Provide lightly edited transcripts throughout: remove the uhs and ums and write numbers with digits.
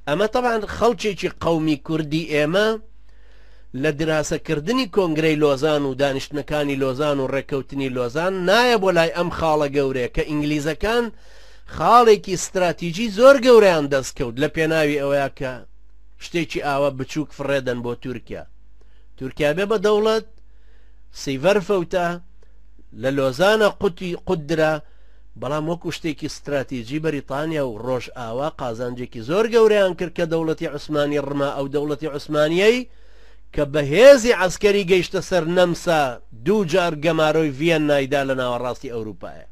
ئەمە طبعا خەڵکێکی قەومی کوردی ئێمە لە دراسەکردنی کۆنگرەی لۆزان و دانیشتنەکانی لۆزان و ڕێکەوتنی لۆزان نایە بۆ لای ئەم خاڵە گەورەیە کە ئینگلیزەکان خاڵێکی استراتیژی زۆر گەورەیان دەستکەوت لە پێناوی ئەوەیە کە شتێکی ئاوە بچووک فڕێدەن بۆ تورکیا. تورکیا بێ بە دەوڵەت سیڤەر فەوتە لە لۆزانە قودرا، بەڵام وەکو شتێکی استراتیژی بەریتانیا و ڕۆژ ئاوا قازانجێکی زۆر گەورەیان کرد کە دەوڵەتی عوسمانی ڕما ئەو دەوڵەتی عوسمانیەی کە بەهێزی عسکەری گەیشتە سەر نەمسا دوو جار گەمارۆی ڤیەننایدا لە ناوەڕاستی ئەوروپایە.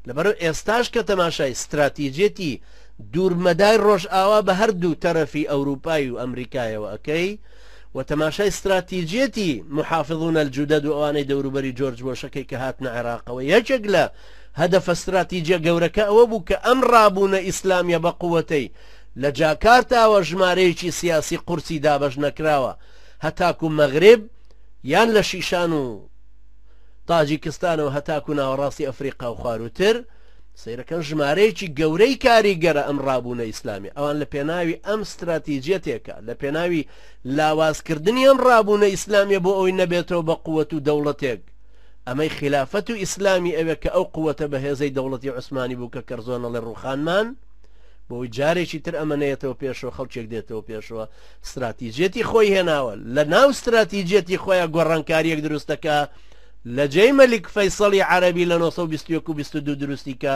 لەبەرەوە ئێستاش کە تەماشای استراتیژێتی دوورمەدای ڕۆژ ئاوا بە هەردوو تەرەفی ئەوروپای و ئەمریکایەوە ئەەکەی و تەماشای استراتیژێتی محافظون الجودەد و ئەوانەی دەوروبەری جۆرج بۆشەکەی کە هاتنە عێراقەوە یەکێک لە هەدەفە استراتیجیە گەورەکە ئەوە بوو کە ئەم ڕابوونە ئیسلامیە بە قووەتەی لە جاکارتاوە ژمارەیەکی سیاسی قورسی دابەش نەکراوە هەتاکو مەغرب یان لە شیشان و تاجیکستانەوە هەتاکو ناوەڕاستی ئەفریقا و خواروتر سیرەکەن ژمارەیەکی گەورەی کاریگەرە ئەم ڕابوونە ئیسلامی. ئەوان لە پێناوی ئەم استراتیجێتێکە لە پێناوی لاوازکردنی ئەم ڕابوونە ئیسلامیە بۆ ئەوی نەبێتەوە بە قووەت و دەوڵەتێک. ئەمەی خلافەت و ئیسلامی ئەوێ کە ئەو قووەتە بەهێزەی دەوڵەتی عوسمانی بوو کە کەرزۆنە لە ڕووخانمان بۆی جارێکی تر ئەمەنەیەتەوە پێشەوە خەڵکێک دێتەوە پێشەوە استراتیجێتی خۆی هێناوە لە ناو استراتیجێتی خۆیان گۆڕانکاریەک دروستەکە لە جێی مەلیک فەیسەڵی عەرەبی لە 1920 و 22 دروستیکە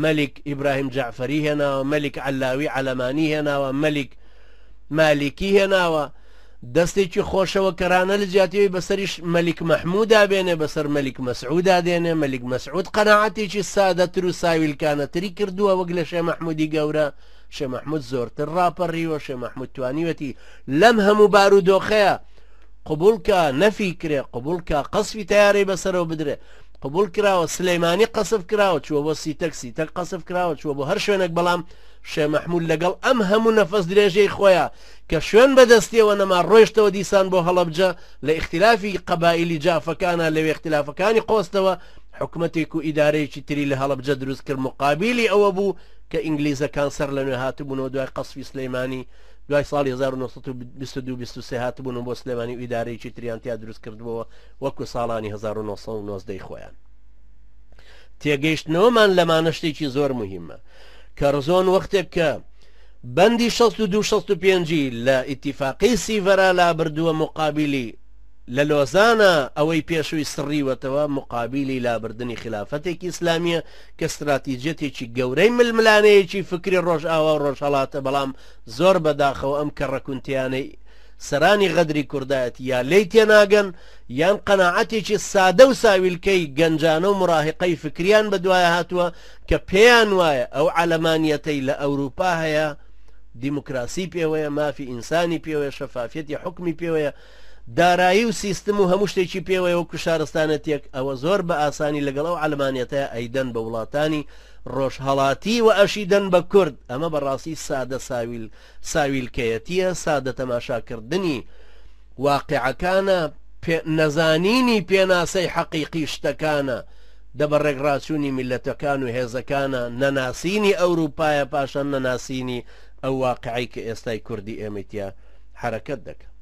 مەلیک ئیبراهیم جعفەری هێناوە، مەلیک عەلاوی عەلەمانی هێناوە، مەلیک مالیکی هێناوە، دەستێکی خۆشەوە کەرانە لە جیاتیەوەی بەسەریش مەلیک مەحموودا بێنێ بەسەر مەلیک مەسعوودا دێنێ. مەلیک مەسعوود قەناعەتێکی سادەتر و ساویلکانەتری کردووە وەک لە شێ مەحموودی گەورە. شێ مەحموود زۆرتر ڕاپەڕیوە، شێ مەحموود توانیوەتی لەم هەموو بارودۆخەیە قبول کە نەفی کرێ، قبول کە قەسفی تیارەی بەسەرەوە بدرێ، قبول کراوە سلەیمانی قەسف کراوە چووە بۆ سیتەک، سیتەک قەسف کراوە چووە بۆ هەر شوێنێک. بەڵام شێ مەحموود لەگەڵ ئەم هەموو نەفەس درێژەی خۆیان کە شوێن بەدەستیەوە نەما ڕۆیشتەوە دیسان بۆ هەڵەبجە لە ئیختلافی قەبائیلی جافەکانە لەوێ اختلافەکانی قۆستەوە حکومەتێک و ئیدارەیەکی تری لە هەڵەبجە دروست کرد مقابلی ئەوە بوو کە ئینگلیزەکان سەر لە نوێ هاتبوونەوە دوای قەسفی سلەیمانی دوای ساڵی 1922 هاتبوون بۆ سلێمانی و ئیدارەیەکی تریانتیا دروست کردبووە وەکو ساڵانی 1990 خۆیان. تێگەیشتنەوەمان لەمانە شتێکی زۆر مهمە. کەرزۆن وەختێک کە بەندی 62-65 لە ئیتیفاقی سیڤەرا لا بردووە مقابلی لە لۆزانە ئەوەی پێشووی سڕیوەتەوە مقابلی لابردنی خلافەتێکی ئیسلامیە کە استراتیجێتێکی گەورەی ململانەیەکی فکری ڕۆژ ئاوا و ڕۆژهەڵاتە، بەڵام زۆر بەداخەوە ئەم کەڕەکونتیانەی سەرانی غەدری کوردایەت یا لی تێناگەن یان قەناعەتێکی سادە و ساویلکەی گەنجانە و مراهقەی فکریان بەدوایە هاتووە کە پێیان وایە ئەو عەلەمانیەتەی لە ئەوروپا هەیە، دیموکراسی پێوەیە، مافی ئینسانی پێوەیە، شەفافیەتی حکمی پێوەیە، دارایی و سیستم و هەموو شتێکی پێوەیە وەکو شارستانەتێک. ئەوە زۆر بە ئاسانی لەگەڵ ئەو عەلەمانیەتەیە ئەیدەن بە وڵاتانی ڕۆژهەڵاتی و ئەشیدەن بە کورد. ئەمە بەڕاستی سادە ساویلکەیەتیە، سادە تەماشاکردنی واقعەکانە، نەزانینی پێناسەی حەقیقی شتەکانە، دەبەڕێکڕاچوونی میلەتەکان و هێزەکانە، نەناسینی ئەوروپایە پاشان نەناسینی ئەو واقعی کە ئێستای کوردی ئێمەتیا حرەکەت دەکات.